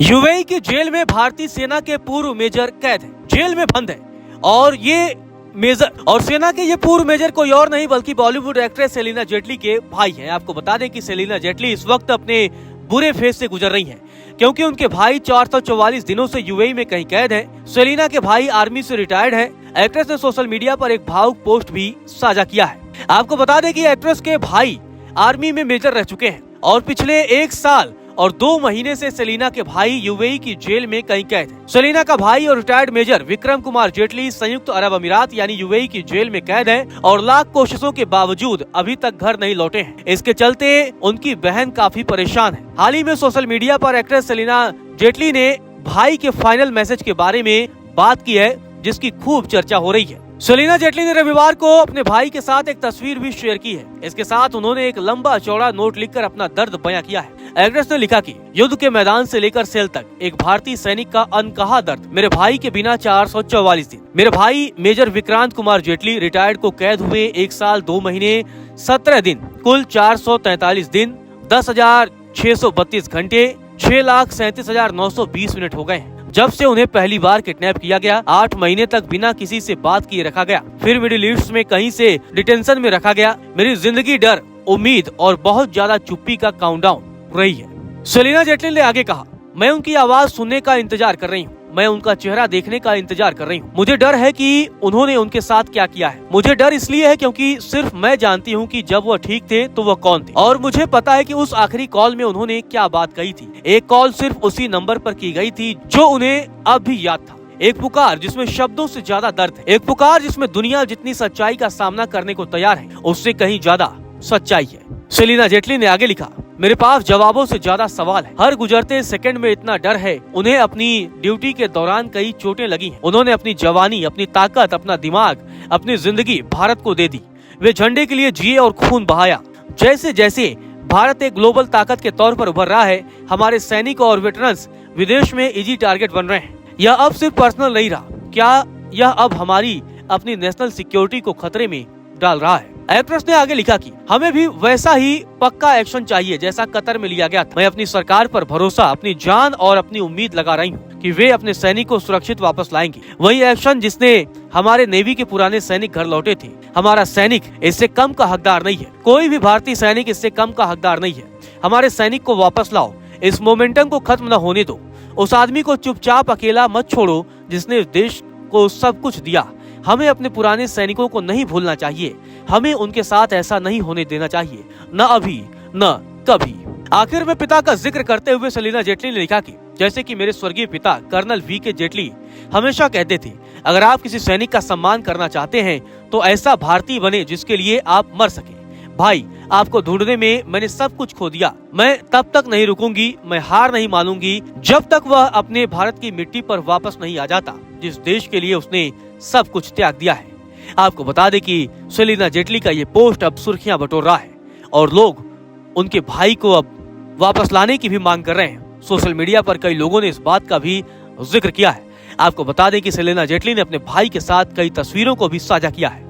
UAE की jail में भारतीय सेना के पूर्व मेजर कैद है, जेल में बंद है। और ये मेजर और सेना के ये पूर्व मेजर कोई और नहीं बल्कि बॉलीवुड एक्ट्रेस सेलिना जेटली के भाई हैं। आपको बता दें कि सेलिना जेटली इस वक्त अपने बुरे फेज से गुजर रही हैं, क्योंकि उनके भाई 444 दिनों से यूएई में कहीं कैद हैं। सेलिना के भाई आर्मी से रिटायर्ड हैं। एक्ट्रेस ने सोशल मीडिया पर एक भावुक पोस्ट भी साझा किया है। आपको बता दें कि एक्ट्रेस के भाई आर्मी में मेजर रह चुके हैं और पिछले 1 साल और 2 महीने से सेलिना के भाई यूएई की जेल में कहीं कैद है। सेलिना का भाई और रिटायर्ड मेजर विक्रम कुमार जेटली संयुक्त अरब अमीरात यानी यूएई की जेल में कैद है और लाख कोशिशों के बावजूद अभी तक घर नहीं लौटे हैं। इसके चलते उनकी बहन काफी परेशान है। हाल ही में सोशल मीडिया पर एक्ट्रेस सेलिना जेटली ने भाई के फाइनल मैसेज के बारे में बात की है, जिसकी खूब चर्चा हो रही है। सेलिना जेटली ने रविवार को अपने भाई के साथ एक तस्वीर भी शेयर की है। इसके साथ उन्होंने एक लंबा चौड़ा नोट लिखकर अपना दर्द बयां किया है। एक्ट्रेस ने लिखा कि युद्ध के मैदान से लेकर सेल तक एक भारतीय सैनिक का अनकहा दर्द, मेरे भाई के बिना 444 दिन। मेरे भाई मेजर विक्रांत कुमार जेटली रिटायर्ड को कैद हुए 1 साल 2 महीने 17 दिन, कुल 443 दिन 10,632 घंटे 6,37,920 मिनट हो गए हैं जब से उन्हें पहली बार किडनैप किया गया। 8 महीने तक बिना किसी से बात किए रखा गया, फिर मिडिल ईस्ट में कहीं से डिटेंशन में रखा गया। मेरी जिंदगी डर, उम्मीद और बहुत ज्यादा चुप्पी का काउंटडाउन रही है। सेलिना जेटली ने आगे कहा, मैं उनकी आवाज सुनने का इंतजार कर रही हूँ, मैं उनका चेहरा देखने का इंतजार कर रही हूँ। मुझे डर है कि उन्होंने उनके साथ क्या किया है। मुझे डर इसलिए है क्योंकि सिर्फ मैं जानती हूँ कि जब वह ठीक थे तो वह कौन थे, और मुझे पता है कि उस आखिरी कॉल में उन्होंने क्या बात कही थी। एक कॉल सिर्फ उसी नंबर पर की गई थी जो उन्हें अब भी याद था। एक पुकार जिसमें शब्दों से ज्यादा दर्द है, एक पुकार जिसमें दुनिया जितनी सच्चाई का सामना करने को तैयार है उससे कहीं ज्यादा सच्चाई है। सेलिना जेटली ने आगे लिखा, मेरे पास जवाबों से ज्यादा सवाल है। हर गुजरते सेकंड में इतना डर है। उन्हें अपनी ड्यूटी के दौरान कई चोटें लगी हैं। उन्होंने अपनी जवानी, अपनी ताकत, अपना दिमाग, अपनी जिंदगी भारत को दे दी। वे झंडे के लिए जिए और खून बहाया। जैसे जैसे भारत एक ग्लोबल ताकत के तौर पर उभर रहा है, हमारे सैनिक और वेटरन्स विदेश में इजी टारगेट बन रहे हैं। यह अब सिर्फ पर्सनल नहीं रहा, क्या यह अब हमारी अपनी नेशनल सिक्योरिटी को खतरे में डाल रहा है। एक्ट्रेस ने आगे लिखा कि हमें भी वैसा ही पक्का एक्शन चाहिए जैसा कतर में लिया गया था। मैं अपनी सरकार पर भरोसा, अपनी जान और अपनी उम्मीद लगा रही हूँ कि वे अपने सैनिक को सुरक्षित वापस लाएंगे। वही एक्शन जिसने हमारे नेवी के पुराने सैनिक घर लौटे थे। हमारा सैनिक इससे कम का हकदार नहीं है। कोई भी भारतीय सैनिक इससे कम का हकदार नहीं है। हमारे सैनिक को वापस लाओ। इस मोमेंटम को खत्म न होने दो। उस आदमी को चुपचाप अकेला मत छोड़ो जिसने देश को सब कुछ दिया। हमें अपने पुराने सैनिकों को नहीं भूलना चाहिए। हमें उनके साथ ऐसा नहीं होने देना चाहिए, न अभी न कभी। आखिर में पिता का जिक्र करते हुए सेलिना जेटली ने लिखा कि जैसे कि मेरे स्वर्गीय पिता कर्नल वी के जेटली हमेशा कहते थे, अगर आप किसी सैनिक का सम्मान करना चाहते हैं तो ऐसा भारतीय बने जिसके लिए आप मर सके। भाई, आपको ढूंढने में मैंने सब कुछ खो दिया। मैं तब तक नहीं रुकूंगी, मैं हार नहीं मानूंगी जब तक वह अपने भारत की मिट्टी पर वापस नहीं आ जाता जिस देश के लिए उसने सब कुछ त्याग दिया है। आपको बता दें कि सेलिना जेटली का ये पोस्ट अब सुर्खियां बटोर रहा है और लोग उनके भाई को अब वापस लाने की भी मांग कर रहे हैं। सोशल मीडिया पर कई लोगों ने इस बात का भी जिक्र किया है। आपको बता दें कि सेलिना जेटली ने अपने भाई के साथ कई तस्वीरों को भी साझा किया है।